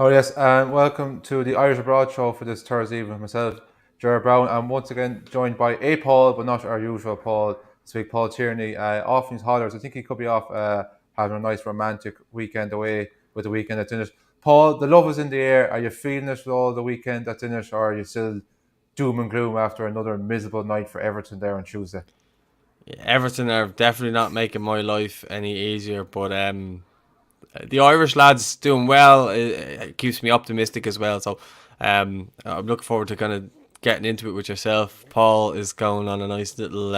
Oh yes, and welcome to the Irish Abroad show for this Thursday evening with myself, Jared Brown. I'm once again joined by a Paul, but not our usual Paul. This week, Paul Tierney, off in his hollers. I think he could be off having a nice romantic weekend away with the weekend that's in it. Paul, the love is in the air. Are you feeling it with all the weekend that's in it, or are you still doom and gloom after another miserable night for Everton there on Tuesday? Yeah, Everton are definitely not making my life any easier, but the Irish lads doing well. It keeps me optimistic as well. So I'm looking forward to kind of getting into it with yourself. Paul is going on a nice little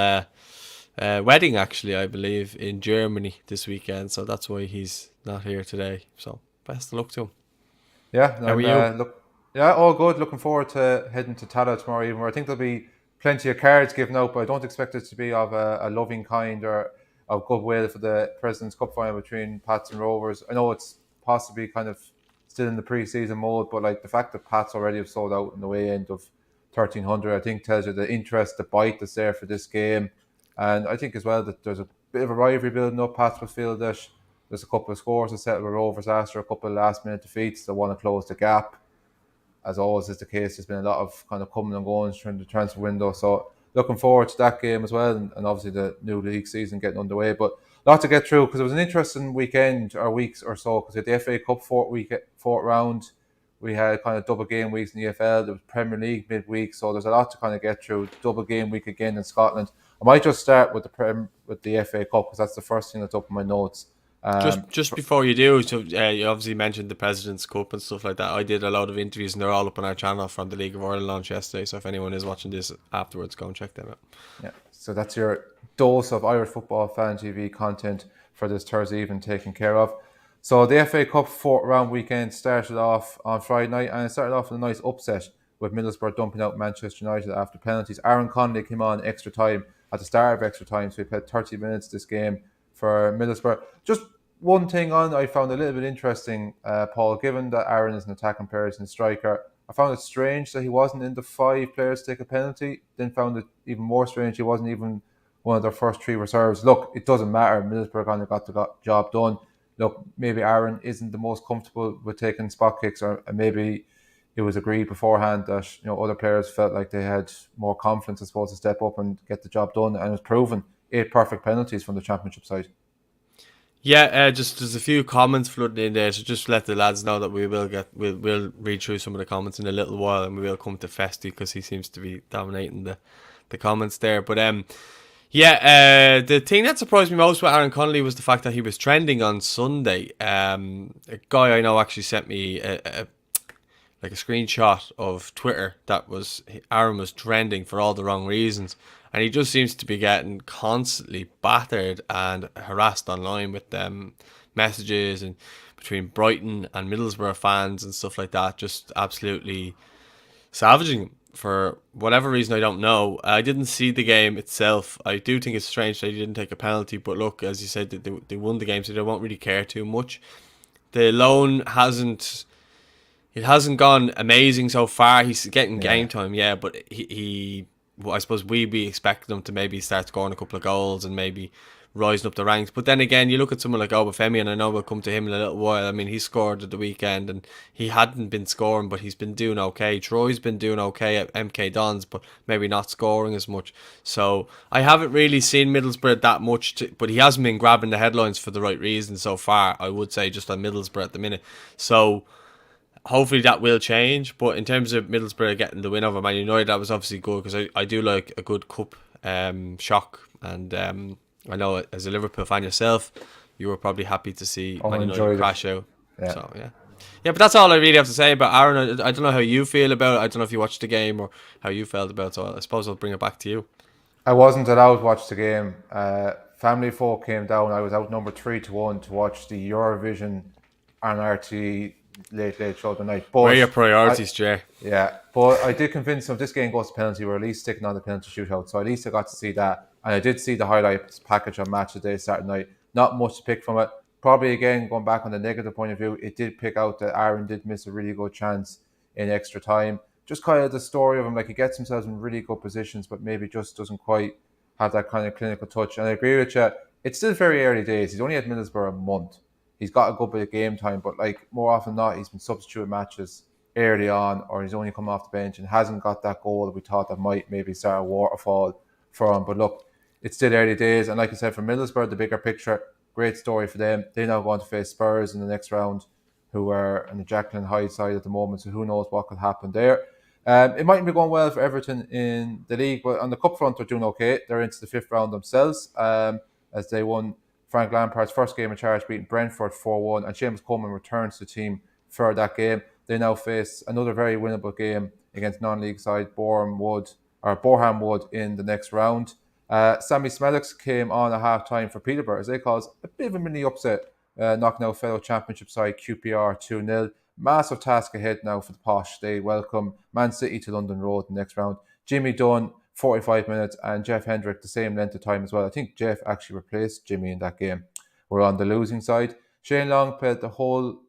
wedding, actually, I believe, in Germany this weekend. So that's why he's not here today. So best of luck to him. Yeah, How are I'm you? yeah, all good. Looking forward to heading to Tala tomorrow evening. Where I think there'll be plenty of cards given out, but I don't expect it to be of a loving kind or of goodwill for the President's Cup final between Pats and Rovers. I know it's possibly kind of still in the pre-season mode, but like the fact that Pats already have sold out in the way end of 1300, I think tells you the interest, the bite that's there for this game, and I think as well that there's a bit of a rivalry building up. Pats will feel that there's a couple of scores to settle with Rovers after a couple of last minute defeats. They want to close the gap. As always is the case, there's been a lot of kind of coming and going during the transfer window. So looking forward to that game as well, and obviously the new league season getting underway. But a lot to get through because it was an interesting weekend or weeks or so because we had the FA Cup fourth round. We had kind of double game weeks in the EFL. There was Premier League midweek, so there's a lot to kind of get through. Double game week again in Scotland. I might just start with the FA Cup because that's the first thing that's up in my notes. Just before you do, so you obviously mentioned the President's Cup and stuff like that. I did a lot of interviews, and they're all up on our channel from the League of Ireland launch yesterday. So if anyone is watching this afterwards, go and check them out. Yeah, so that's your dose of Irish football fan TV content for this Thursday evening taken care of. So the FA Cup fourth round weekend started off on Friday night and it started off with a nice upset with Middlesbrough dumping out Manchester United after penalties. Aaron Connolly came on extra time at the start of extra time, so he played 30 minutes this game for Middlesbrough. Just one thing on I found a little bit interesting, Paul, given that Aaron is an attacking player and striker, I found it strange that he wasn't in the five players to take a penalty. Then found it even more strange he wasn't even one of their first three reserves. Look, it doesn't matter. Middlesbrough kind of got the job done. Look, maybe Aaron isn't the most comfortable with taking spot kicks, or maybe it was agreed beforehand that other players felt like they had more confidence, I suppose, to step up and get the job done, and it was proven. Eight perfect penalties from the Championship side. Yeah, just there's a few comments flooding in there, so just let the lads know that we'll read through some of the comments in a little while, and we will come to Festy because he seems to be dominating the comments there. But yeah, the thing that surprised me most with Aaron Connolly was the fact that he was trending on Sunday. A guy I know actually sent me like a screenshot of Twitter that was Aaron was trending for all the wrong reasons, and he just seems to be getting constantly battered and harassed online with messages and between Brighton and Middlesbrough fans and stuff like that, just absolutely savaging him for whatever reason I don't know. I didn't see the game itself. I do think it's strange that he didn't take a penalty, but look, as you said, they won the game, so they won't really care too much. The loan hasn't it hasn't gone amazing so far. He's getting Yeah. game time, yeah, but he well, I suppose we'd be expecting him to maybe start scoring a couple of goals and maybe rising up the ranks. But then again, you look at someone like Obafemi, and I know we'll come to him in a little while. I mean, he scored at the weekend, and he hadn't been scoring, but he's been doing okay. Troy's been doing okay at MK Dons, but maybe not scoring as much. So I haven't really seen Middlesbrough that much, but he hasn't been grabbing the headlines for the right reasons so far. I would say just on Middlesbrough at the minute. So hopefully that will change. But in terms of Middlesbrough getting the win over Man United, that was obviously good because I do like a good cup shock. And I know as a Liverpool fan yourself, you were probably happy to see Oh, Man United enjoyed it. crash out. Yeah. So yeah. Yeah, but that's all I really have to say about Aaron. I don't know how you feel about it. I don't know if you watched the game or how you felt about it. So I suppose I'll bring it back to you. I wasn't allowed to watch the game. Family folk came down. I was outnumbered 3-1 to watch the Eurovision on RT late show tonight. Where are But your I, priorities, Jay? yeah, but I did convince them if this game goes to penalty, we're at least sticking on the penalty shootout. So at least I got to see that, and I did see the highlights package on Match of the Day Saturday night. Not much to pick from it. Probably again going back on the negative point of view, it did pick out that Aaron did miss a really good chance in extra time. Just kind of the story of him, like he gets himself in really good positions, but maybe just doesn't quite have that kind of clinical touch. And I agree with you. It's still very early days. He's only at Middlesbrough a month. he's got a good bit of game time, but like more often than not, he's been substitute matches early on, or he's only come off the bench and hasn't got that goal that we thought that might maybe start a waterfall for him. But look, it's still early days, and like I said, for Middlesbrough, the bigger picture, great story for them. They're now going to face Spurs in the next round, who are on the Jacqueline Hyde side at the moment, so who knows what could happen there. It mightn't be going well for Everton in the league, but on the cup front, they're doing okay. They're into the fifth round themselves, as they won Frank Lampard's first game in charge, beating Brentford 4-1, and Seamus Coleman returns to the team for that game. They now face another very winnable game against non-league side Boreham Wood in the next round. Sammy Smedix came on at half-time for Peterborough, as they caused a bit of a mini upset, knocking out fellow championship side QPR 2-0. Massive task ahead now for the Posh. They welcome Man City to London Road the next round. Jimmy Dunn, 45 minutes, and Jeff Hendrick the same length of time as well. I think Jeff actually replaced Jimmy in that game. We're on the losing side. Shane Long played the full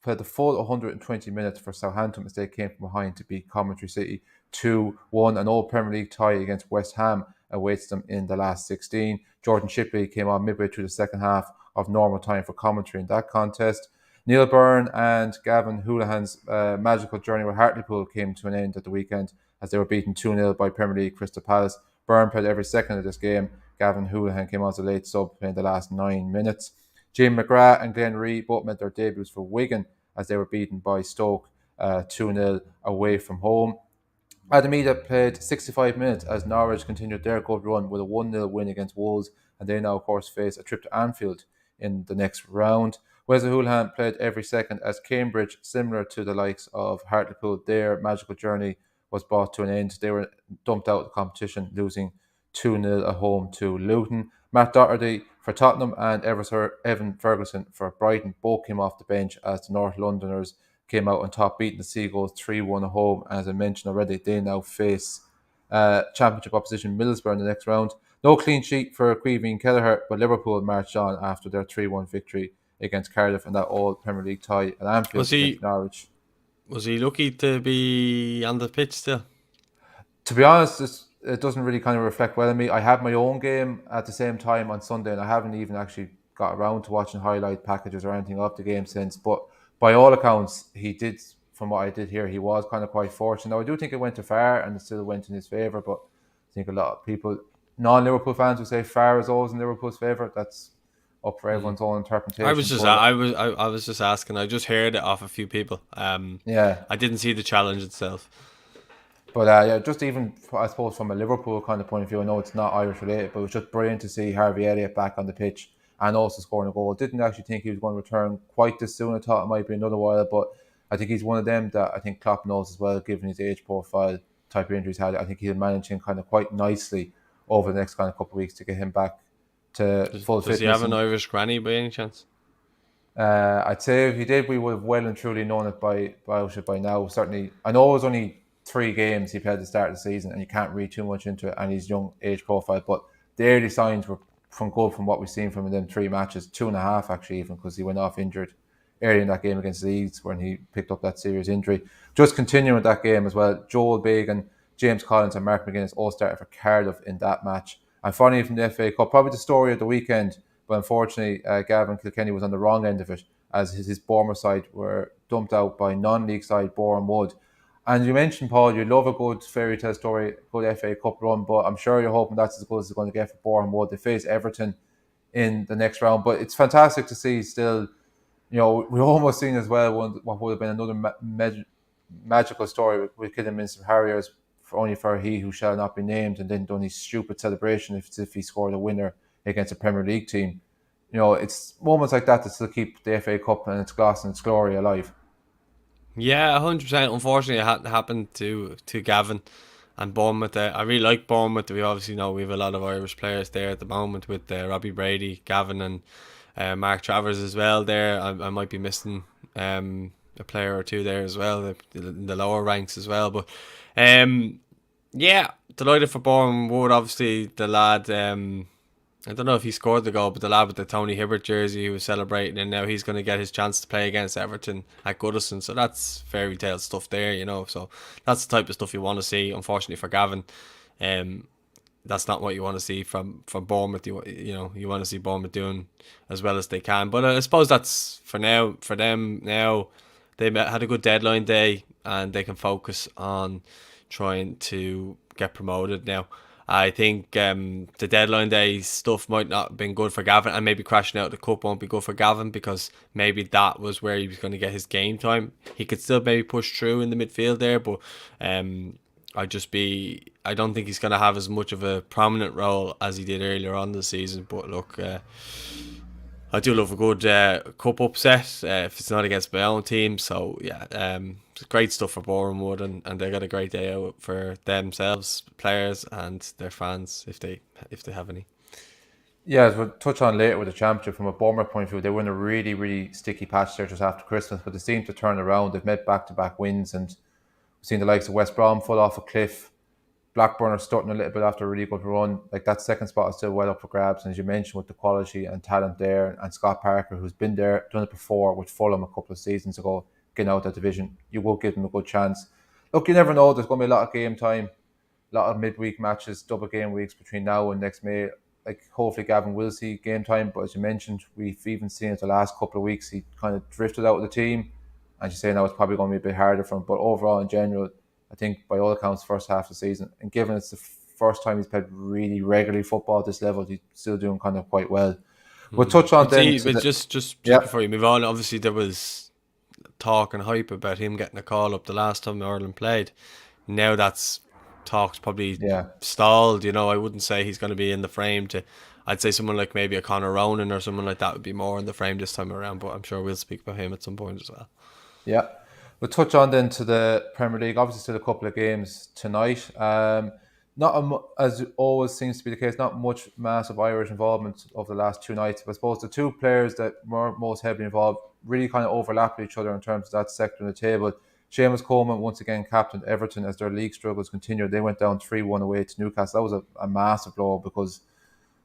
120 minutes for Southampton as they came from behind to beat Coventry City 2-1. An old Premier League tie against West Ham awaits them in the last 16. Jordan Shipley came on midway through the second half of normal time for commentary in that contest. Neil Byrne and Gavin Houlihan's magical journey with Hartlepool came to an end at the weekend as they were beaten 2-0 by Premier League Crystal Palace. Byrne played every second of this game. Gavin Houlihan came on as a late sub, playing the last 9 minutes. Jim McGrath and Glenn Ree both made their debuts for Wigan as they were beaten by Stoke 2-0 away from home. Adamida played 65 minutes as Norwich continued their good run with a 1-0 win against Wolves, and they now, of course, face a trip to Anfield in the next round. Wesley Houlihan played every second as Cambridge, similar to the likes of Hartlepool, their magical journey was brought to an end. They were dumped out of the competition, losing 2-0 at home to Luton. Matt Doherty for Tottenham and Evan Ferguson for Brighton both came off the bench as the North Londoners came out on top, beating the Seagulls 3-1 at home. As I mentioned already, they now face Championship opposition Middlesbrough in the next round. No clean sheet for Queevy and Kelleher, but Liverpool marched on after their 3-1 victory against Cardiff and that old Premier League tie at Anfield against Norwich. Was he lucky to be on the pitch still? To be honest, it doesn't really kind of reflect well on me. I had my own game at the same time on Sunday, and I haven't even actually got around to watching highlight packages or anything of the game since. But by all accounts, he did, from what I did hear, he was kind of quite fortunate. Now, I do think it went too far, and it still went in his favour, but I think a lot of people, non-Liverpool fans, would say far is always in Liverpool's favour. That's up for everyone's own interpretation. I was just asking. I just heard it off a few people. Yeah, I didn't see the challenge itself. But yeah, just even, I suppose, from a Liverpool kind of point of view, I know it's not Irish related, but it was just brilliant to see Harvey Elliott back on the pitch and also scoring a goal. Didn't actually think he was going to return quite this soon. I thought it might be another while, but I think he's one of them that I think Klopp knows as well, given his age profile, type of injuries had. I think he'll manage him kind of quite nicely over the next kind of couple of weeks to get him back to full fitness. Does he have an Irish granny by any chance? I'd say if he did, we would have well and truly known it by now. Certainly, I know it was only 3 games he played at the start of the season, and you can't read too much into it and his young age profile, but the early signs were from what we've seen from him in them 3 matches, 2.5 actually, even, because he went off injured early in that game against Leeds when he picked up that serious injury. Just continuing that game as well, Joel Bagan, James Collins and Mark McGuinness all started for Cardiff in that match. And finally from the FA Cup, probably the story of the weekend, but unfortunately Gavin Kilkenny was on the wrong end of it as his Bournemouth side were dumped out by non-league side Boreham Wood. And you mentioned, Paul, you love a good fairy tale story, good FA Cup run, but I'm sure you're hoping that's as good as it's going to get for Boreham Wood. They face Everton in the next round, but it's fantastic to see still, we're almost seeing as well what would have been another magical story with Kidderminster Harriers, only for he who shall not be named, and then done his stupid celebration as if he scored a winner against a Premier League team. It's moments like that still keep the FA Cup and its gloss and its glory alive. Yeah, 100%. Unfortunately, it happened to Gavin and Bournemouth. I really like Bournemouth. We obviously know we have a lot of Irish players there at the moment with Robbie Brady, Gavin, and Mark Travers as well. There, I might be missing a player or two there as well in the lower ranks as well. But yeah, delighted for Bournemouth Wood. Obviously, the lad. I don't know if he scored the goal, but the lad with the Tony Hibbert jersey who was celebrating, and now he's going to get his chance to play against Everton at Goodison. So that's fairy tale stuff there, So that's the type of stuff you want to see. Unfortunately for Gavin, that's not what you want to see from Bournemouth. You want to see Bournemouth doing as well as they can. But I suppose that's for now. For them now, they had a good deadline day and they can focus on trying to get promoted now. I think the deadline day stuff might not have been good for Gavin, and maybe crashing out of the cup won't be good for Gavin because maybe that was where he was going to get his game time. He could still maybe push through in the midfield there, but I don't think he's going to have as much of a prominent role as he did earlier on the season. But look, I do love a good cup upset if it's not against my own team. So yeah, it's great stuff for Bournemouth, and they got a great day out for themselves, players, and their fans if they have any. Yeah, as we'll touch on later with the championship, from a Bournemouth point of view, they were in a really, really sticky patch there just after Christmas, but they seem to turn around. They've made back-to-back wins, and we've seen the likes of West Brom fall off a cliff. Blackburn are starting a little bit after a really good run. Like, that second spot is still well up for grabs, and as you mentioned, with the quality and talent there, and Scott Parker, who's been there, done it before with Fulham a couple of seasons ago, getting out that division, you will give them a good chance. Look, you never know. There's going to be a lot of game time, a lot of midweek matches, double game weeks between now and next May. Like, hopefully Gavin will see game time, but as you mentioned, we've even seen it the last couple of weeks. He kind of drifted out of the team, and you say now it's probably going to be a bit harder for him. But overall, in general, I think by all accounts, first half of the season, and given it's the first time he's played really regularly football at this level, he's still doing kind of quite well. We'll touch on Just before you move on, obviously there was talk and hype about him getting a call up the last time Ireland played. Now that's talk's probably stalled. I wouldn't say he's going to be in the frame to. I'd say someone like maybe a Conor Ronan or someone like that would be more in the frame this time around, but I'm sure we'll speak about him at some point as well. Yeah. We'll touch on then to the Premier League. Obviously, still a couple of games tonight. As always seems to be the case, not much massive Irish involvement over the last two nights. But I suppose the two players that were most heavily involved really kind of overlap each other in terms of that sector of the table. Seamus Coleman once again captained Everton as their league struggles continued. They went down 3-1 away to Newcastle. That was a massive blow because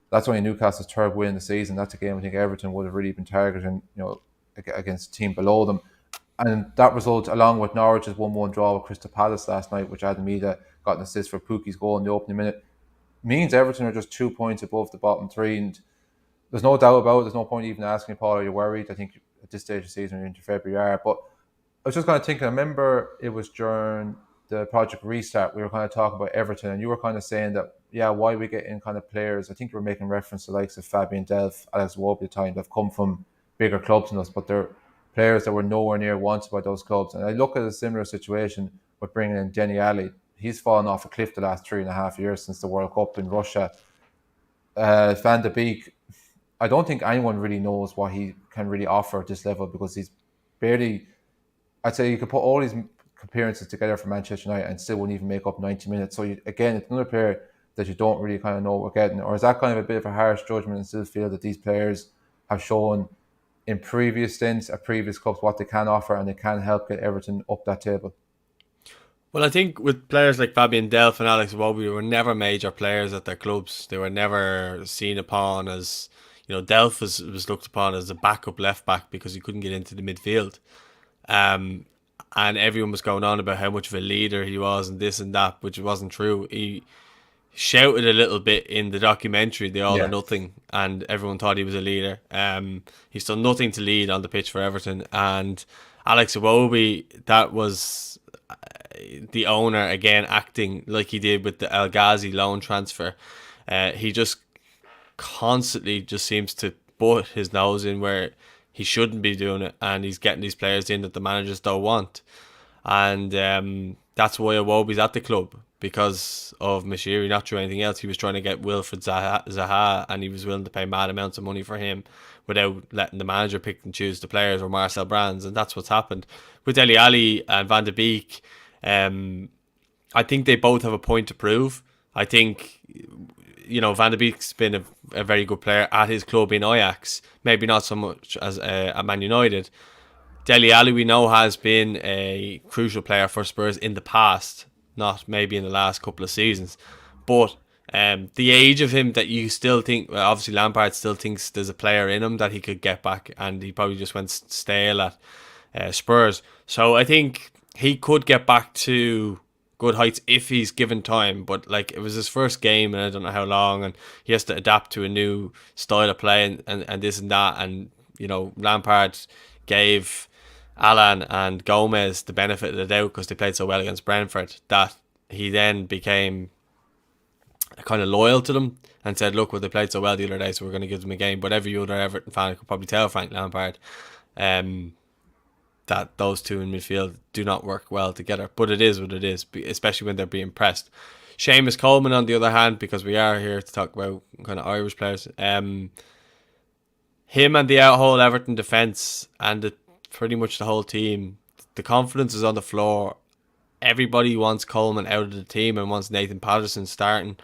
that's only Newcastle's third win in the season. That's a game I think Everton would have really been targeting, against a team below them. And that result, along with Norwich's 1-1 draw with Crystal Palace last night, which Adam Mida got an assist for Pukki's goal in the opening minute, means Everton are just 2 points above the bottom three. And there's no doubt about it. There's no point even asking Paul, are you worried? I think at this stage of the season, we're into February. But I was just kind of thinking, I remember it was during the Project Restart, we were kind of talking about Everton, and you were kind of saying that, why we get in kind of players. I think you were making reference to the likes of Fabian Delph, Alex Iwobi at the time, that have come from bigger clubs than us, but they're players that were nowhere near wanted by those clubs. And I look at a similar situation with bringing in Deni Ali. He's fallen off a cliff the last 3.5 years since the World Cup in Russia. Van de Beek, I don't think anyone really knows what he can really offer at this level because he's barely, I'd say you could put all these appearances together for Manchester United and still wouldn't even make up 90 minutes. So again, it's another player that you don't really kind of know what we're getting. Or is that kind of a bit of a harsh judgment and still feel that these players have shown in previous stints at previous clubs what they can offer and they can help get Everton up that table? Well, I think with players like Fabian Delph and Alex Iwobi, they were never major players at their clubs. They were never seen upon as, Delph was looked upon as a backup left back because he couldn't get into the midfield. And everyone was going on about how much of a leader he was and this and that, which wasn't true. He shouted a little bit in the documentary, The All or Nothing, and everyone thought he was a leader. He's done nothing to lead on the pitch for Everton. And Alex Iwobi, that was the owner again acting like he did with the El Ghazi loan transfer. He just constantly just seems to butt his nose in where he shouldn't be doing it, and he's getting these players in that the managers don't want. And that's why Iwobi's at the club, because of Mashiri, not through anything else. He was trying to get Wilfred Zaha, and he was willing to pay mad amounts of money for him without letting the manager pick and choose the players, or Marcel Brands, and that's what's happened. With Dele Alli and Van de Beek, I think they both have a point to prove. I think, Van de Beek's been a very good player at his club in Ajax, maybe not so much as at Man United. Dele Alli, we know, has been a crucial player for Spurs in the past, not maybe in the last couple of seasons. But the age of him that you still think, well, obviously Lampard still thinks there's a player in him that he could get back, and he probably just went stale at Spurs. So I think he could get back to good heights if he's given time. But like, it was his first game, and I don't know how long, and he has to adapt to a new style of play, and this and that. And Lampard gave Alan and Gomez the benefit of the doubt because they played so well against Brentford, that he then became kind of loyal to them and said, look, well, they played so well the other day, so we're going to give them a game. But every other Everton fan could probably tell Frank Lampard um, that those two in midfield do not work well together. But it is what it is, especially when they're being pressed. Seamus Coleman, on the other hand, because we are here to talk about kind of Irish players, him and the whole Everton defence and pretty much the whole team, the confidence is on the floor. Everybody wants Coleman out of the team and wants Nathan Patterson starting.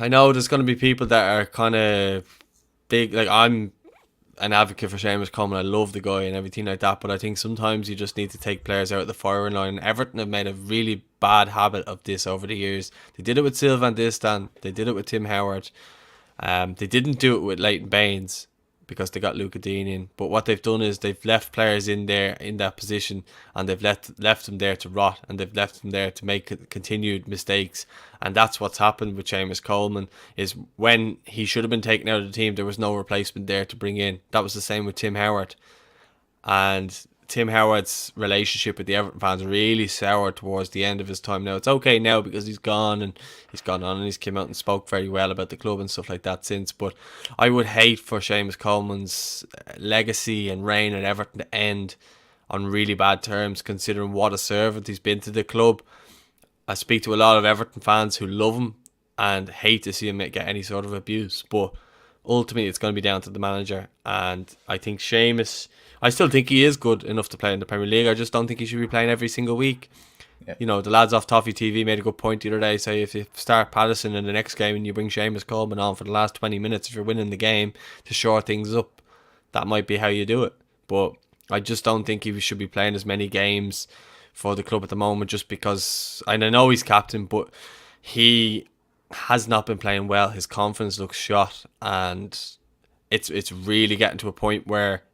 I know there's going to be people that are kind of big. Like, I'm an advocate for Seamus Coleman. I love the guy and everything like that. But I think sometimes you just need to take players out of the firing line. Everton have made a really bad habit of this over the years. They did it with Sylvain Distan. They did it with Tim Howard. They didn't do it with Leighton Baines because they got Luca Dean in. But what they've done is they've left players in there in that position, and they've left them there to rot, and they've left them there to make continued mistakes. And that's what's happened with Seamus Coleman, is when he should have been taken out of the team, there was no replacement there to bring in. That was the same with Tim Howard. And Tim Howard's relationship with the Everton fans really soured towards the end of his time. Now, it's okay now because he's gone, and he's gone on and he's come out and spoke very well about the club and stuff like that since. But I would hate for Seamus Coleman's legacy and reign at Everton to end on really bad terms, considering what a servant he's been to the club. I speak to a lot of Everton fans who love him and hate to see him get any sort of abuse, but ultimately it's going to be down to the manager. And I think Seamus, I still think he is good enough to play in the Premier League. I just don't think he should be playing every single week. Yeah. The lads off Toffee TV made a good point the other day. Say if you start Patterson in the next game and you bring Seamus Coleman on for the last 20 minutes, if you're winning the game, to shore things up, that might be how you do it. But I just don't think he should be playing as many games for the club at the moment, just because, and I know he's captain, but he has not been playing well. His confidence looks shot, and it's really getting to a point where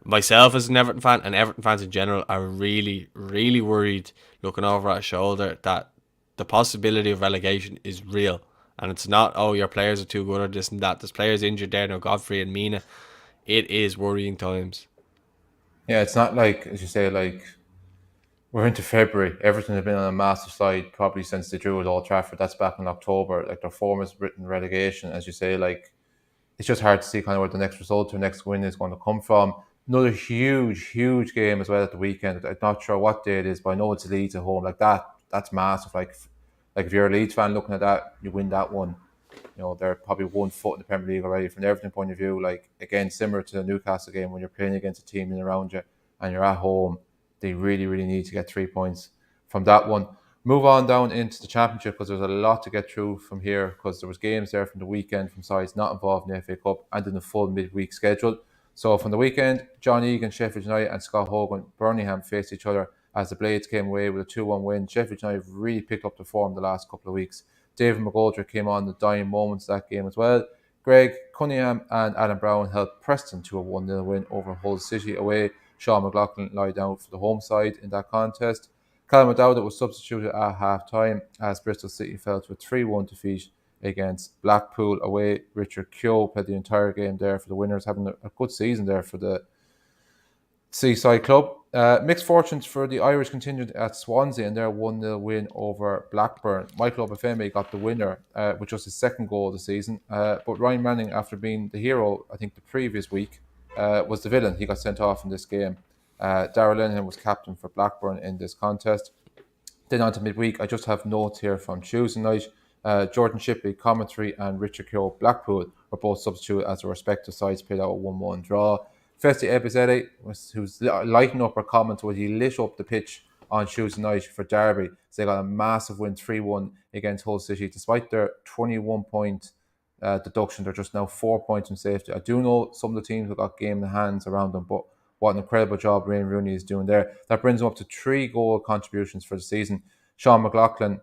myself as an Everton fan and Everton fans in general are really, really worried, looking over our shoulder, that the possibility of relegation is real. And it's not, oh, your players are too good or this and that. There's players injured there now, Godfrey and Mina. It is worrying times. Yeah, it's not like, as you say, like, we're into February. Everton have been on a massive slide probably since they drew at Old Trafford. That's back in October. Like, their form is written relegation, as you say. Like, it's just hard to see kind of where the next result or next win is going to come from. Another huge, huge game as well at the weekend. I'm not sure what day it is, but I know it's Leeds at home. Like, that's massive. Like if you're a Leeds fan looking at that, you win that one. They're probably 1 foot in the Premier League already. From the Everton point of view, like, again, similar to the Newcastle game, when you're playing against a team in around you and you're at home, they really, really need to get 3 points from that one. Move on down into the Championship, because there's a lot to get through from here, because there was games there from the weekend from sides not involved in the FA Cup and in the full midweek schedule. So from the weekend, John Egan, Sheffield United, and Scott Hogan, Birmingham faced each other as the Blades came away with a 2-1 win. Sheffield United really picked up the form the last couple of weeks. David McGoldrick came on the dying moments of that game as well. Greg Cunningham and Adam Brown helped Preston to a 1-0 win over Hull City away. Sean McLaughlin lied down for the home side in that contest. Callum O'Dowda was substituted at half-time as Bristol City fell to a 3-1 defeat against Blackpool away. Richard Keogh played the entire game there for the winners, having a good season there for the Seaside club. Mixed fortunes for the Irish continued at Swansea and their 1-0 win over Blackburn. Michael Obafemi got the winner, with just his second goal of the season. But Ryan Manning, after being the hero, I think, the previous week, was the villain. He got sent off in this game. Darragh Lenihan was captain for Blackburn in this contest. Then on to midweek, I just have notes here from Tuesday night. Jordan Shipley, commentary, and Richard Keogh, Blackpool, were both substituted as their respective sides played out a 1-1 draw. Festy Ebosele, who's lighting up her comments when he lit up the pitch on Tuesday night for Derby. So they got a massive win, 3-1 against Hull City. Despite their 21-point deduction, they're just now 4 points from safety. I do know some of the teams have got game in the hands around them, but what an incredible job Wayne Rooney is doing there. That brings him up to 3 goal contributions for the season. Sean McLaughlin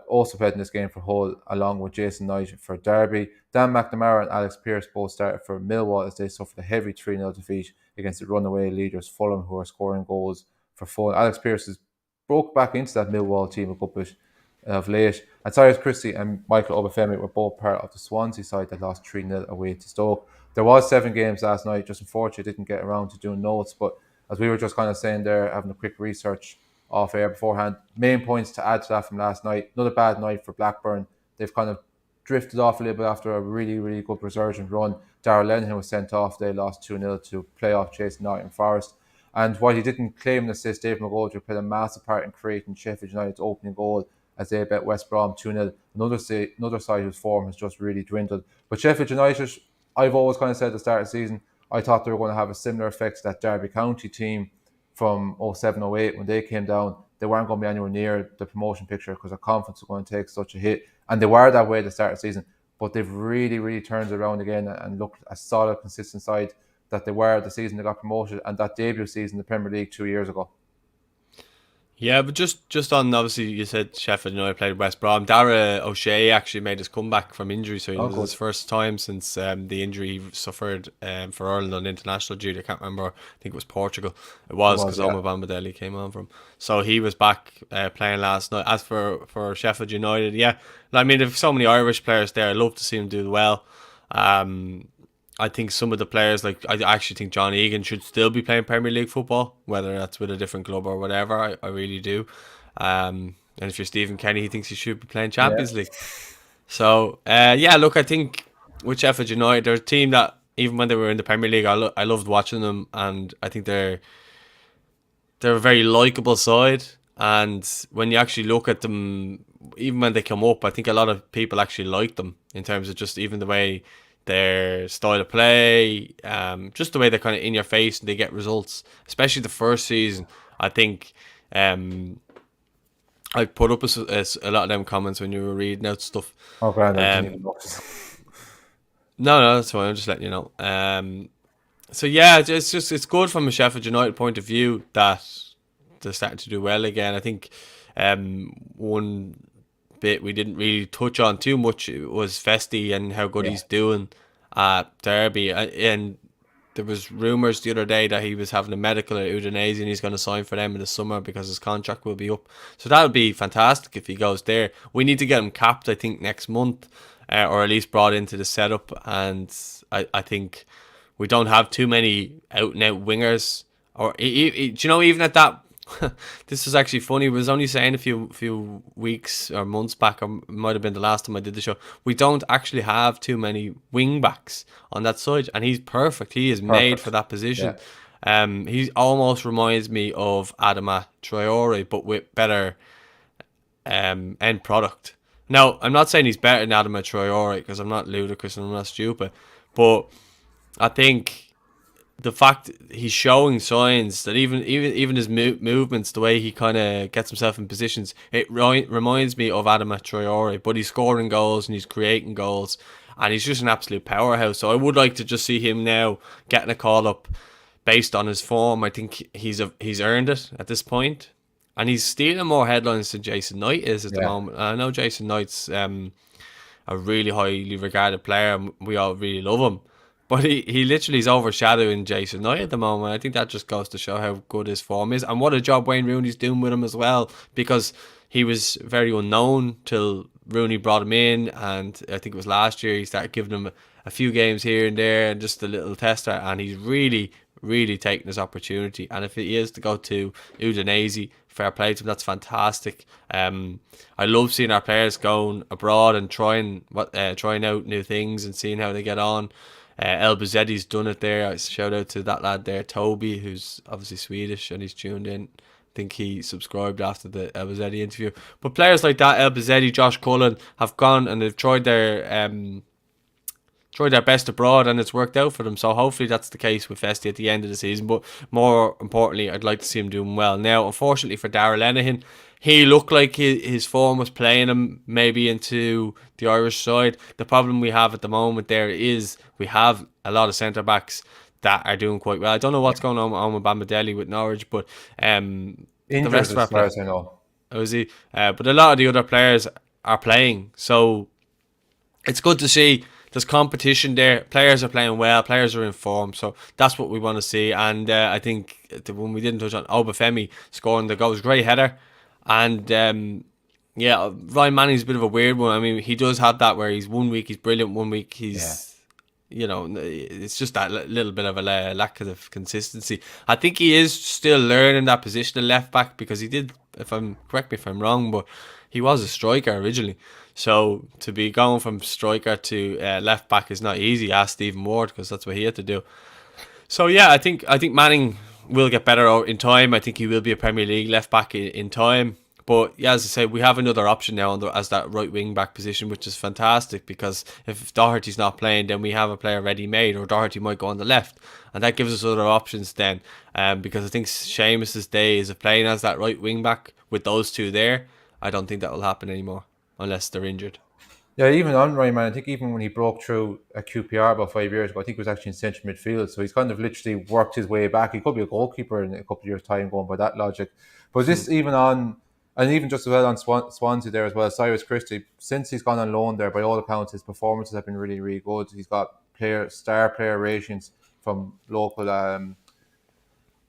also played in this game for Hull, along with Jason Knight for Derby. Dan McNamara and Alex Pearce both started for Millwall as they suffered a heavy 3-0 defeat against the runaway leaders Fulham, who are scoring goals for fun. Alex Pearce is broke back into that Millwall team a good bit of late. And Cyrus Christie and Michael Obafemi were both part of the Swansea side that lost 3-0 away to Stoke. There was 7 games last night. Just unfortunately didn't get around to doing notes. But as we were just kind of saying there, having a quick research off air beforehand, main points to add to that from last night. Another bad night for Blackburn. They've kind of drifted off a little bit after a really, really good resurgent run. Darrell Lenihan was sent off. They lost 2-0 to playoff chasing Nottingham Forest. And while he didn't claim an assist, Dave McGoldrick played a massive part in creating Sheffield United's opening goal as they bet West Brom 2-0. Another side whose form has just really dwindled. But Sheffield United, I've always kind of said at the start of the season, I thought they were going to have a similar effect to that Derby County team from 07-08 when they came down. They weren't going to be anywhere near the promotion picture because their confidence was going to take such a hit. And they were that way at the start of the season. But they've really, really turned it around again and looked a solid, consistent side that they were the season they got promoted and that debut season in the Premier League 2 years ago. Yeah, but just on, obviously you said Sheffield United played West Brom. Dara O'Shea actually made his comeback from injury, so it was his first time since the injury he suffered for Ireland on international duty. I can't remember. I think it was Portugal. It was because Omar Bambadeli came on from. So he was back playing last night. As for Sheffield United, yeah, I mean, there's so many Irish players there. I'd love to see them do well. I think some of the players, like I actually think John Egan should still be playing Premier League football, whether that's with a different club or whatever. I really do. And if you're Stephen Kenny, he thinks he should be playing Champions League. So, yeah, look, I think with Sheffield United, they're a team that even when they were in the Premier League, I loved watching them, and I think they're a very likeable side. And when you actually look at them, even when they come up, I think a lot of people actually like them in terms of just even the way their style of play, just the way they're kind of in your face and they get results, especially the first season. I think I put up a lot of them comments when you were reading out stuff. Oh, grand, I didn't even notice. No, that's fine. I'm just letting you know. So yeah, it's good from a Sheffield United point of view that they're starting to do well again. I think one bit we didn't really touch on too much was Festy and how good he's doing at Derby, and there was rumours the other day that he was having a medical at Udinese and he's going to sign for them in the summer because his contract will be up. So that would be fantastic if he goes there. We need to get him capped, I think, next month, or at least brought into the setup. And I think we don't have too many out and out wingers, or do you know, even at that. This is actually funny. I was only saying a few weeks or months back, or it might have been the last time I did the show, we don't actually have too many wing backs on that side, and he's perfect. He is made for that position. He almost reminds me of Adama Traore, but with better end product. Now, I'm not saying he's better than Adama Traore because I'm not ludicrous and I'm not stupid, but I think the fact he's showing signs that even his movements, the way he kind of gets himself in positions, it reminds me of Adama Traore, but he's scoring goals and he's creating goals and he's just an absolute powerhouse. So I would like to just see him now getting a call up based on his form. I think he's earned it at this point, and he's stealing more headlines than Jason Knight is at the moment. I know Jason Knight's a really highly regarded player and we all really love him. But he literally is overshadowing Jason Knight at the moment. I think that just goes to show how good his form is and what a job Wayne Rooney's doing with him as well, because he was very unknown till Rooney brought him in, and I think it was last year he started giving him a few games here and there and just a little tester, and he's really, really taking his opportunity. And if he is to go to Udinese, fair play to him, that's fantastic. I love seeing our players going abroad and trying out new things and seeing how they get on. Elbouzedi's done it there. Shout out to that lad there, Toby, who's obviously Swedish and he's tuned in. I think he subscribed after the Elbouzedi interview. But players like that, Elbouzedi, Josh Cullen, have gone and they've tried their best abroad and it's worked out for them. So hopefully that's the case with Festy at the end of the season. But more importantly, I'd like to see him doing well. Now, unfortunately for Darrell Lenihan, he looked like his form was playing him maybe into the Irish side. The problem we have at the moment there is we have a lot of centre-backs that are doing quite well. I don't know what's going on with Bambadeli with Norwich, but the rest of our players, I know. But a lot of the other players are playing. So it's good to see there's competition there. Players are playing well. Players are in form. So that's what we want to see. And I think when we didn't touch on Obafemi scoring the goal, it was a great header. And yeah, Ryan Manning's a bit of a weird one. I mean, he does have that where he's 1 week he's brilliant, 1 week Yeah. he's, it's just that little bit of a lack of consistency. I think he is still learning that position of left back, because he did, correct me if I'm wrong, but he was a striker originally. So to be going from striker to left back is not easy. Ask Stephen Ward, because that's what he had to do. So yeah, I think Manning will get better in time. I think he will be a Premier League left back in time. But yeah, as I say, we have another option now as that right wing back position, which is fantastic, because if Doherty's not playing, then we have a player ready made, or Doherty might go on the left, and that gives us other options then. Because I think Seamus's days of playing as that right wing back with those two there, I don't think that will happen anymore unless they're injured. Yeah, even on Ryan Man, I think even when he broke through at QPR about 5 years ago, I think he was actually in central midfield. So he's kind of literally worked his way back. He could be a goalkeeper in a couple of years' time, going by that logic. But this even on, and even just as well on Swansea there as well, Cyrus Christie, since he's gone on loan there, by all accounts, his performances have been really, really good. He's got star player ratings from local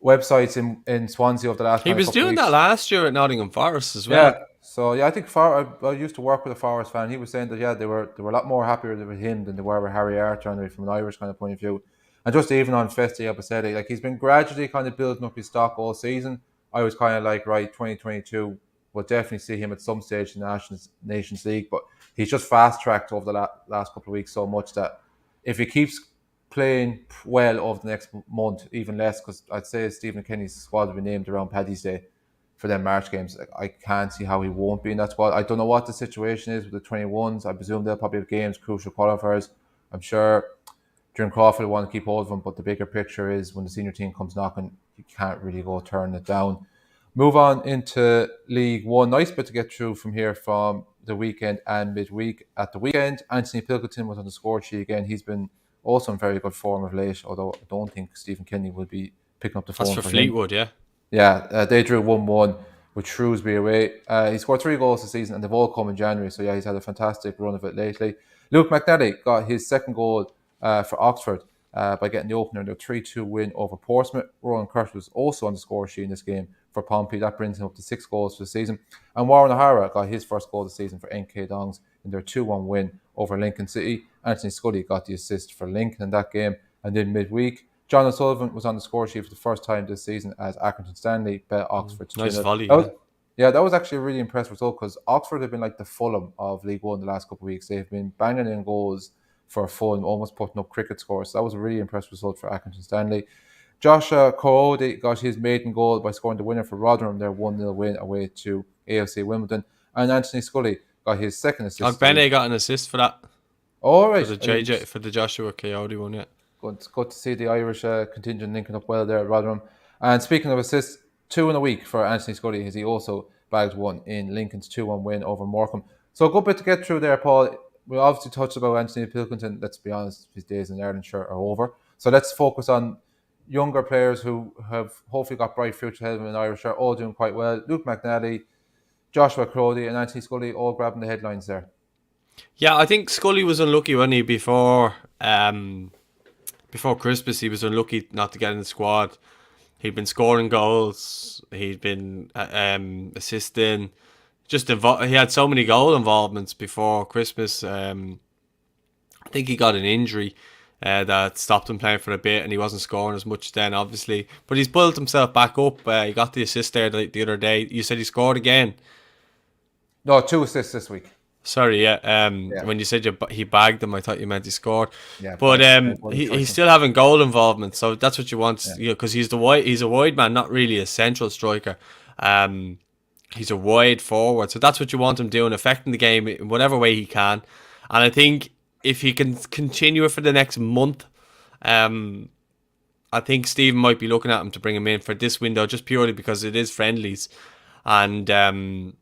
websites in Swansea over the last He kind of was couple of doing weeks. that last year at Nottingham Forest as Yeah. well. So yeah, I think I used to work with a Forest fan. He was saying that they were a lot more happier with him than they were with Harry Arter, anyway, from an Irish kind of point of view. And just even on Festy Ebosele, like he's been gradually kind of building up his stock all season. I was kind of like, right, 2022, we'll definitely see him at some stage in the Nations League, but he's just fast tracked over the last couple of weeks so much that if he keeps playing well over the next month, even less, because I'd say Stephen Kenny's squad will be named around Paddy's Day for them March games. I can't see how he won't be in that squad. I don't know what the situation is with the 21s. I presume they'll probably have games, crucial qualifiers. I'm sure Jim Crawford will want to keep hold of them, but the bigger picture is when the senior team comes knocking, you can't really go turning it down. Move on into League One. Nice bit to get through from here from the weekend and midweek. At the weekend, Anthony Pilkington was on the score sheet again. He's been also in very good form of late, although I don't think Stephen Kenny will be picking up the That's phone for for him. Fleetwood, yeah. Yeah, they drew 1-1 with Shrewsbury away. He scored 3 goals this season, and they've all come in January. So, yeah, he's had a fantastic run of it lately. Luke McNally got his second goal for Oxford by getting the opener in their 3-2 win over Portsmouth. Rowan Kirk was also on the score sheet in this game for Pompey. That brings him up to 6 goals for the season. And Warren O'Hara got his first goal of the season for NK Dongs in their 2-1 win over Lincoln City. Anthony Scully got the assist for Lincoln in that game. And then midweek, John O'Sullivan was on the score sheet for the first time this season as Accrington Stanley bet Oxford to Nice 2-0. volley, yeah. Yeah, that was actually a really impressive result, because Oxford have been like the Fulham of League One the last couple of weeks. They've been banging in goals for fun, almost putting up cricket scores. So that was a really impressive result for Accrington Stanley. Joshua Kayode got his maiden goal by scoring the winner for Rotherham, their 1-0 win away to AFC Wimbledon. And Anthony Scully got his second assist. Bene got an assist for that. All right. For the Joshua Kayode one, yeah. Good to see the Irish contingent linking up well there at Rotherham. And speaking of assists, 2 in a week for Anthony Scully, as he also bagged one in Lincoln's 2-1 win over Morecambe. So a good bit to get through there, Paul. We obviously touched about Anthony Pilkington. Let's be honest, his days in Ireland are over. So let's focus on younger players who have hopefully got bright future ahead of them in Irish, are all doing quite well. Luke McNally, Joshua Crowley and Anthony Scully all grabbing the headlines there. Yeah, I think Scully was unlucky when he before Christmas. He was unlucky not to get in the squad. He'd been scoring goals. He'd been assisting. He had so many goal involvements before Christmas. I think he got an injury that stopped him playing for a bit, and he wasn't scoring as much then, obviously. But he's built himself back up. He got the assist there the other day. You said he scored again. No, 2 assists this week. Sorry, yeah. When you said he bagged them, I thought you meant he scored. Yeah, but he's still having goal involvement, so that's what you want. Yeah. Because he's a wide man, not really a central striker. He's a wide forward, so that's what you want him doing, affecting the game in whatever way he can. And I think if he can continue it for the next month, I think Stephen might be looking at him to bring him in for this window, just purely because it is friendlies, and it'd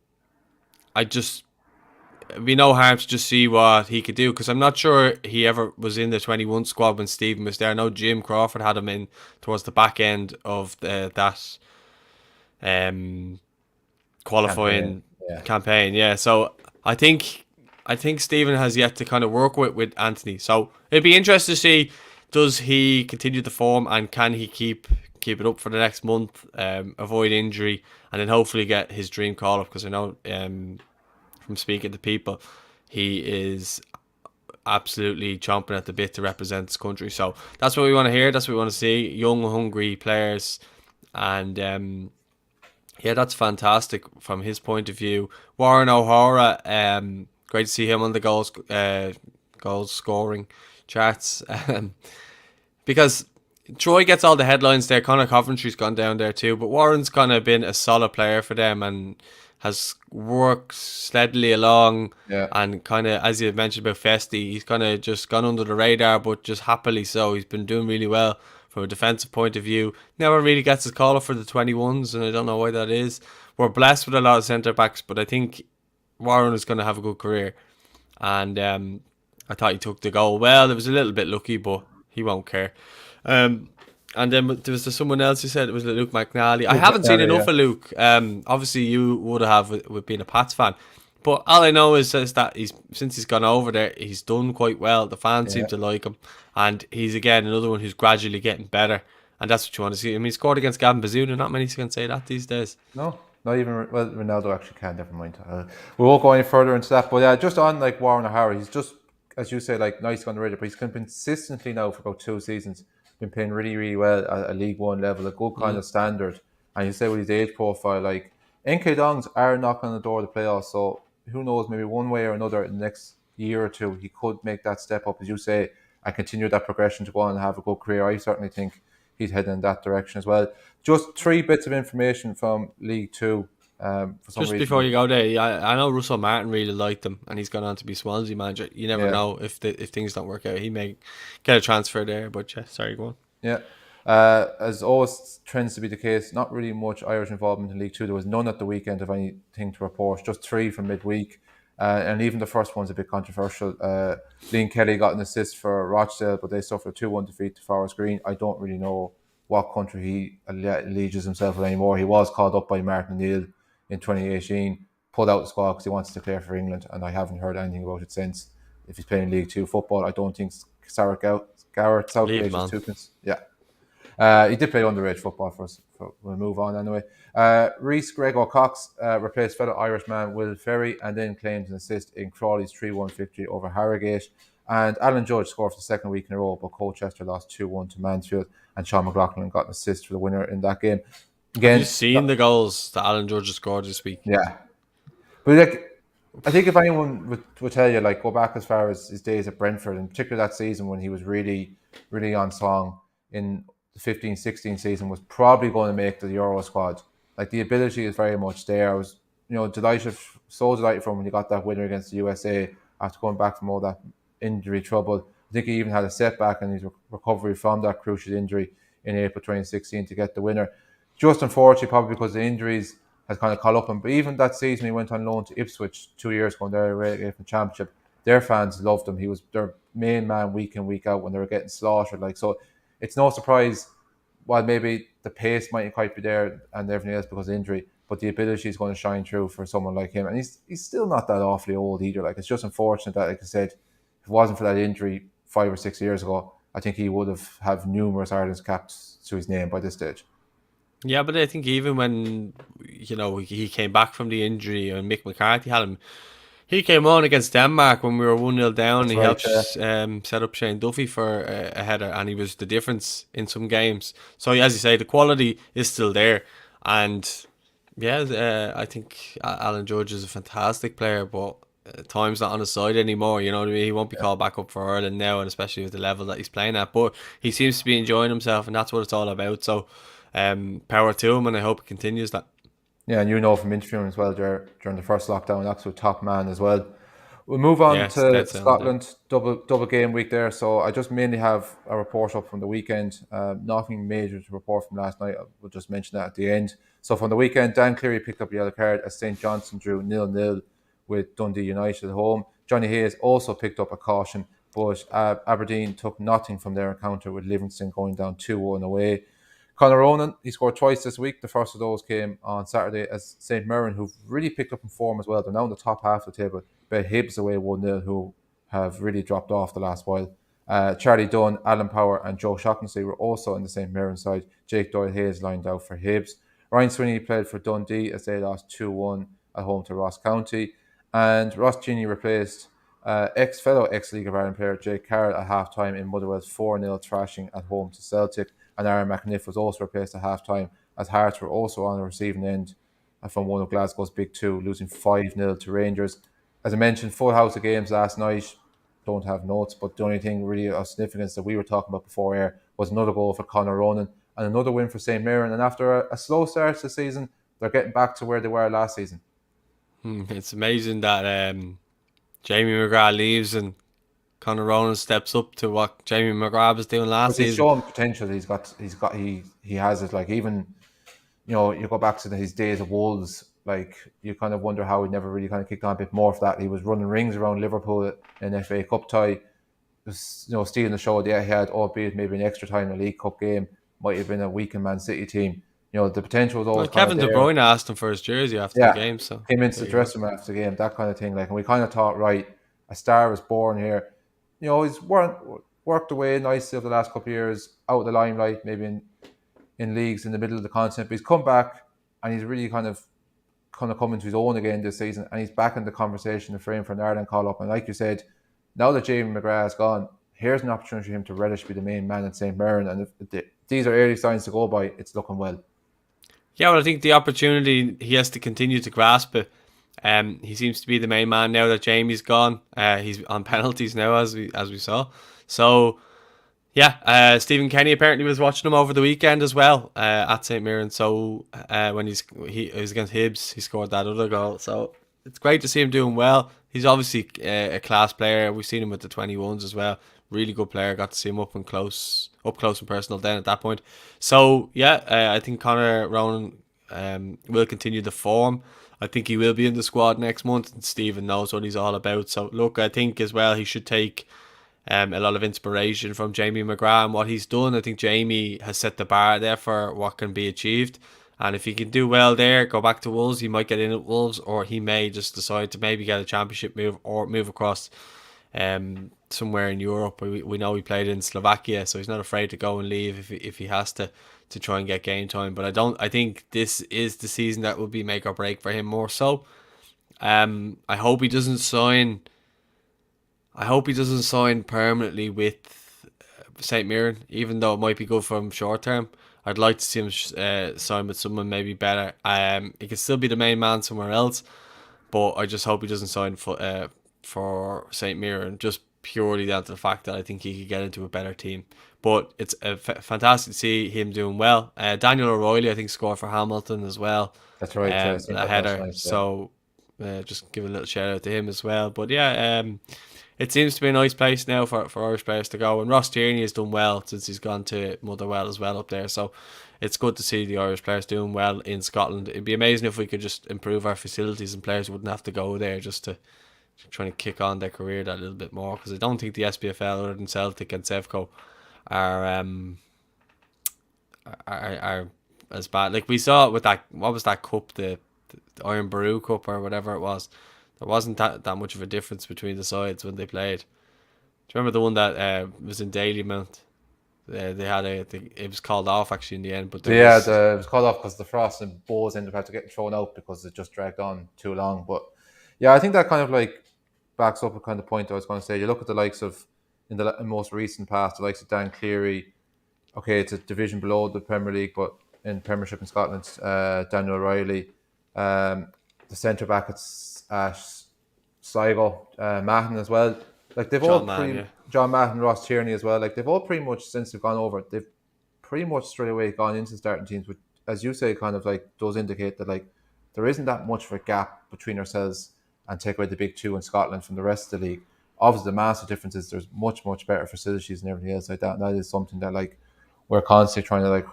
be no harm to just see what he could do, because I'm not sure he ever was in the 21 squad when Stephen was there. I know Jim Crawford had him in towards the back end of that qualifying campaign. Yeah, so I think Stephen has yet to kind of work with Anthony. So it'd be interesting to see, does he continue the form, and can he keep keep it up for the next month, avoid injury, and then hopefully get his dream call up, because I know from speaking to people, he is absolutely chomping at the bit to represent his country. So that's what we want to hear. That's what we want to see. Young, hungry players, and yeah, that's fantastic from his point of view. Warren O'Hara, great to see him on the goals scoring charts. Because Troy gets all the headlines there. Conor Coventry's gone down there too, but Warren's kind of been a solid player for them and has worked steadily along. Yeah. And kind of, as you mentioned about Festy, he's kind of just gone under the radar, but just happily so. He's been doing really well from a defensive point of view. Never really gets his call up for the 21s, and I don't know why that is. We're blessed with a lot of centre backs, but I think Warren is going to have a good career. And I thought he took the goal well. It was a little bit lucky, but he won't care. And then there was someone else who said it was Luke McNally. I haven't seen enough of Luke. Obviously, you would have with being a Pats fan. But all I know is that since he's gone over there, he's done quite well. The fans seem to like him. And he's, again, another one who's gradually getting better. And that's what you want to see. I mean, he scored against Gavin Bazuna. Not many can say that these days. No, not even, well, Ronaldo actually can, never mind. We won't go any further into that. But yeah, just on like Warren O'Hara, he's just, as you say, like nice on the radar, but he's consistently now for about 2 seasons been playing really, really well at a League One level, a good kind of standard. And you say with his age profile, like NK Dongs are knocking on the door of the playoffs, so who knows, maybe one way or another in the next year or two, he could make that step up, as you say, and continue that progression to go on and have a good career. I certainly think he's heading in that direction as well. Just 3 bits of information from League Two. For some Just reason. before you go there, I know Russell Martin really liked him, and he's gone on to be Swansea manager. You never know if things don't work out. He may get a transfer there, but yeah, sorry, go on. Yeah. As always tends to be the case, not really much Irish involvement in League Two. There was none at the weekend of anything to report, just 3 from midweek. And even the first one's a bit controversial. Liam Kelly got an assist for Rochdale, but they suffered a 2-1 defeat to Forest Green. I don't really know what country he alleges himself with anymore. He was called up by Martin O'Neill in 2018, pulled out the squad because he wants to declare for England, and I haven't heard anything about it since. If he's playing League Two football, I don't think Garrett Southgate is too concerned. Yeah. He did play underage football for us. We'll move on anyway. Reece Gregor Cox replaced fellow Irishman Will Ferry and then claimed an assist in Crawley's 3-1 victory over Harrogate. And Alan Judge scored for the second week in a row, but Colchester lost 2-1 to Mansfield, and Sean McLaughlin got an assist for the winner in that game. Again, have you seen the goals that Alan Judge scored this week? Yeah. But like, I think if anyone would tell you, like, go back as far as his days at Brentford, in particular that season when he was really, really on song in the 15-16 season, was probably going to make the Euro squad. Like, the ability is very much there. I was, delighted for him when he got that winner against the USA after going back from all that injury trouble. I think he even had a setback in his recovery from that crucial injury in April 2016 to get the winner. Just unfortunately, probably because the injuries has kind of caught up him. But even that season, he went on loan to Ipswich 2 years ago in their relegated from Championship. Their fans loved him. He was their main man week in, week out when they were getting slaughtered. Like, so it's no surprise, while maybe the pace might quite be there and everything else because of injury, but the ability is going to shine through for someone like him. And he's still not that awfully old either. Like, it's just unfortunate that, like I said, if it wasn't for that injury 5 or 6 years ago, I think he would have numerous Ireland's caps to his name by this stage. Yeah, but I think even when, he came back from the injury and Mick McCarthy had him, he came on against Denmark when we were 1-0 down. He helped set up Shane Duffy for a header, and he was the difference in some games. So, as you say, the quality is still there. And, I think Alan Judge is a fantastic player, but time's not on his side anymore. You know what I mean? He won't be called back up for Ireland now, and especially with the level that he's playing at. But he seems to be enjoying himself, and that's what it's all about. So, power to him, and I hope it continues that. Yeah, and from interviewing as well during the first lockdown, absolute top man as well. We'll move on to Scotland, double game week there. So I just mainly have a report up from the weekend. Nothing major to report from last night. We'll just mention that at the end. So from the weekend, Dan Cleary picked up a yellow card as St Johnstone drew 0-0 with Dundee United at home. Johnny Hayes also picked up a caution, but Aberdeen took nothing from their encounter with Livingston going down 2-1 away. Conor Ronan, he scored twice this week. The first of those came on Saturday as St Mirren, who've really picked up in form as well. They're now in the top half of the table, but Hibs away 1-0, who have really dropped off the last while. Charlie Dunn, Alan Power, and Joe Shaughnessy were also in the St. Mirren side. Jake Doyle-Hayes lined out for Hibs. Ryan Sweeney played for Dundee as they lost 2-1 at home to Ross County. And Ross Gini replaced fellow ex-League of Ireland player Jake Carroll at half-time in Motherwell's 4-0 thrashing at home to Celtic. And Aaron McAniff was also replaced at half-time as Hearts were also on the receiving end from one of Glasgow's big two, losing 5-0 to Rangers. As I mentioned, full house of games last night. Don't have notes, but the only thing really of significance that we were talking about before air was another goal for Conor Ronan and another win for St. Mirren. And after a slow start to the season, they're getting back to where they were last season. It's amazing that Jamie McGrath leaves and Conor Ronan steps up to what Jamie McGrath was doing last But he's season. shown potential. He has it. Like, even, you go back to his days of Wolves, like, you kind of wonder how he never really kind of kicked on a bit more for that. He was running rings around Liverpool in FA Cup tie, stealing the show. Yeah, he had, albeit maybe an extra time in a League Cup game, might have been a weakened Man City team. The potential was always kind Kevin of De there. Bruyne asked him for his jersey after the game, so came into the dressing room after the game, that kind of thing. Like, and we kind of thought, right, a star was born here. He's worked away nicely over the last couple of years, out of the limelight, maybe in leagues in the middle of the continent. But he's come back and he's really kind of come into his own again this season, and he's back in the conversation, the frame for an Ireland call-up. And like you said, now that Jamie McGrath is gone, here's an opportunity for him to relish be the main man in St. Mirren. And if these are early signs to go by, it's looking well. Yeah, well, I think the opportunity, he has to continue to grasp it. He seems to be the main man now that Jamie's gone. He's on penalties now, as we saw. So, yeah, Stephen Kenny apparently was watching him over the weekend as well at St. Mirren. So when he was against Hibs, he scored that other goal. So it's great to see him doing well. He's obviously a class player. We've seen him with the 21s as well. Really good player. Got to see him up close and personal then at that point. So yeah, I think Conor Ronan will continue the form. I think he will be in the squad next month, and Stephen knows what he's all about. So look, I think as well he should take a lot of inspiration from Jamie McGrath and what he's done. I think Jamie has set the bar there for what can be achieved. And if he can do well there, go back to Wolves, he might get in at Wolves, or he may just decide to maybe get a championship move or move across somewhere in Europe. We know he played in Slovakia, so he's not afraid to go and leave if he has to try and get game time. But I think this is the season that will be make or break for him more so. I hope he doesn't sign permanently with St. Mirren, even though it might be good for him short term. I'd like to see him sign with someone maybe better. He can still be the main man somewhere else, but I just hope he doesn't sign for St. Mirren, just purely down to the fact that I think he could get into a better team. But it's fantastic to see him doing well. Daniel O'Reilly, I think, scored for Hamilton as well. That's right. A header. Nice, so just give a little shout out to him as well. But yeah, it seems to be a nice place now for Irish players to go. And Ross Tierney has done well since he's gone to Motherwell as well up there. So it's good to see the Irish players doing well in Scotland. It'd be amazing if we could just improve our facilities and players wouldn't have to go there just to trying to kick on their career that little bit more. Because I don't think the SPFL, other than Celtic and Sevco, are as bad. Like we saw it with that, what was that cup, the Iron Baru Cup or whatever it was. There wasn't that much of a difference between the sides when they played. Do you remember the one that was in Dalymount? They had it was called off actually in the end. But it was called off because the Frost and Bows ended up getting thrown out because it just dragged on too long. But yeah, I think that kind of like backs up a kind of point I was going to say. You look at the likes of in the most recent past, the likes of Dan Cleary. Okay, it's a division below the Premier League, but in Premiership in Scotland, Daniel O'Reilly, the centre back at Sligo, Mahon as well. Like they've John Mahon, Ross Tierney as well. Like they've all pretty much since they've gone over, they've pretty much straight away gone into starting teams, which, as you say, kind of like does indicate that like there isn't that much of a gap between ourselves and take away the big two in Scotland from the rest of the league. Obviously, the massive difference is there's much better facilities and everything else like that. And that is something that like we're constantly trying to like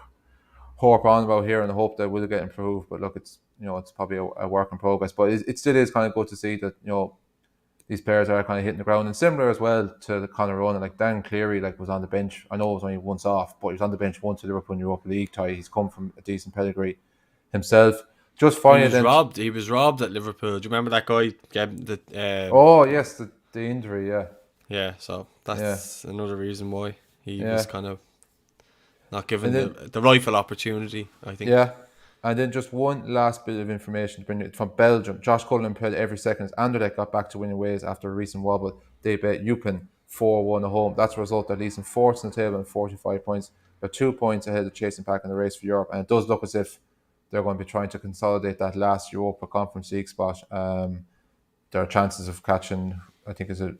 harp on about here and hope that will get improved. But look, it's it's probably a work in progress. But it still is kind of good to see that these players are kind of hitting the ground. And similar as well to the Conor Ronan, like Dan Cleary was on the bench. I know it was only once off, but he was on the bench once to Liverpool in Europa League tie. He's come from a decent pedigree himself. Just finally, he was robbed at Liverpool. Do you remember that guy? Oh yes, the injury, yeah. Yeah, so Yeah, that's another reason why he was yeah. kind of not And given then the rightful opportunity, I think. yeah, and then just one last bit of information to bring it from Belgium. Josh Cullen played every second as Anderlecht got back to winning ways after a recent wobble. They bet Eupen 4-1 at home. That's a result that leaves them fourth in the table and 45 points. They're 2 points ahead of chasing pack in the race for Europe, and it does look as if they're going to be trying to consolidate that last Europa Conference League spot. There are chances of catching, I think, is it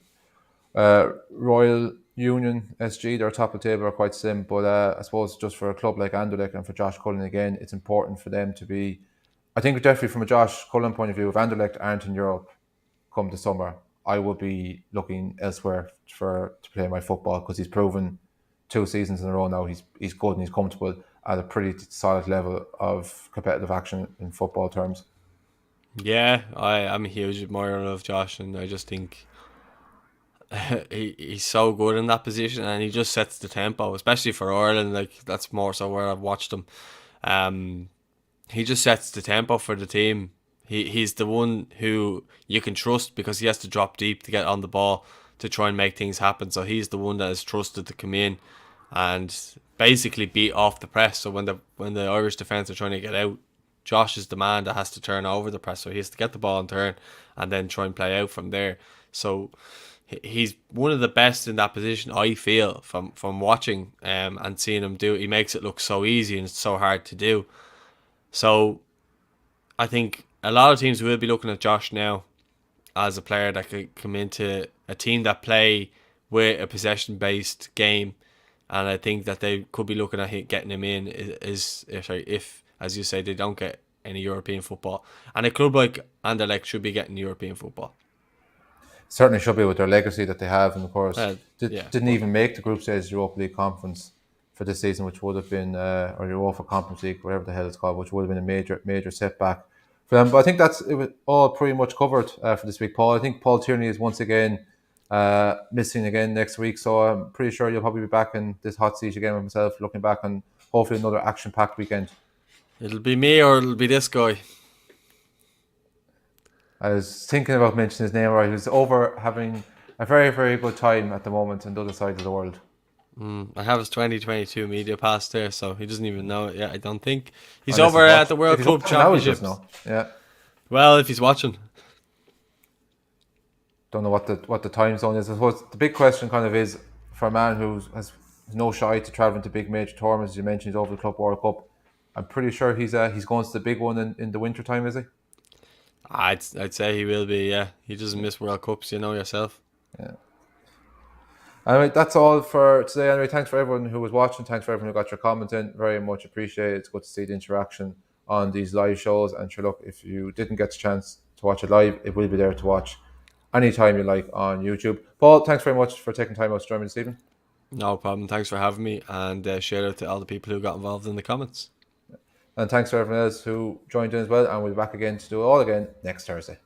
Royal Union SG, their top of the table are quite slim, but I suppose just for a club like Anderlecht and for Josh Cullen again, it's important for them to be. I think definitely from a Josh Cullen point of view, if Anderlecht aren't in Europe come the summer, I would be looking elsewhere for to play my football because he's proven 2 seasons in a row now he's good and he's comfortable at a pretty solid level of competitive action in football terms. Yeah, I'm a huge admirer of Josh, and I just think he's so good in that position, and he just sets the tempo, especially for Ireland. Like that's more so where I've watched him. Um, he just sets the tempo for the team. He's the one who you can trust because he has to drop deep to get on the ball to try and make things happen. So he's the one that is trusted to come in and basically beat off the press. So when the Irish defence are trying to get out, Josh is the man that has to turn over the press. So he has to get the ball and turn and then try and play out from there. So he's one of the best in that position, I feel, from watching and seeing him do it. He makes it look so easy and it's so hard to do. So I think a lot of teams will be looking at Josh now as a player that could come into a team that play with a possession based game, and I think that they could be looking at getting him in is if as you say they don't get any European football, and a club like Anderlecht should be getting European football. Certainly should be with their legacy that they have, and of course Yeah, didn't but even make the group stage Europa League conference for this season, which would have been or Europa Conference League, whatever the hell it's called, which would have been a major setback for them. But I think that's it was all pretty much covered for this week, Paul. I think Paul Tierney is once again missing again next week, so I'm pretty sure you'll probably be back in this hot seat again with myself, looking back on hopefully another action-packed weekend. it'll be me or it'll be this guy. I was thinking about mentioning his name, or he was over having a very good time at the moment on the other side of the world. I have his 2022 media pass there, so he doesn't even know it yet. I don't think he's Unless over he's at the watching. If World he's Club watching now, he does Championships. know. Yeah. Well, if he's watching, Don't know what the time zone is. I suppose the big question kind of is for a man who has no shy to traveling to big major tournaments. As you mentioned, he's over the Club World Cup. I'm pretty sure he's going to the big one in the winter time, is he? I'd say he will be. Yeah, he doesn't miss World Cups, you know yourself. Yeah. Anyway, that's all for today. Anyway, thanks for everyone who was watching. Thanks for everyone who got your comment in. Very much appreciated. It's good to see the interaction on these live shows. And sure, look, if you didn't get a chance to watch it live, it will be there to watch anytime you like on YouTube. Paul, thanks very much for taking time out to join me this evening. No problem. Thanks for having me, and shout out to all the people who got involved in the comments. And thanks for everyone else who joined in as well. And we'll be back again to do it all again next Thursday.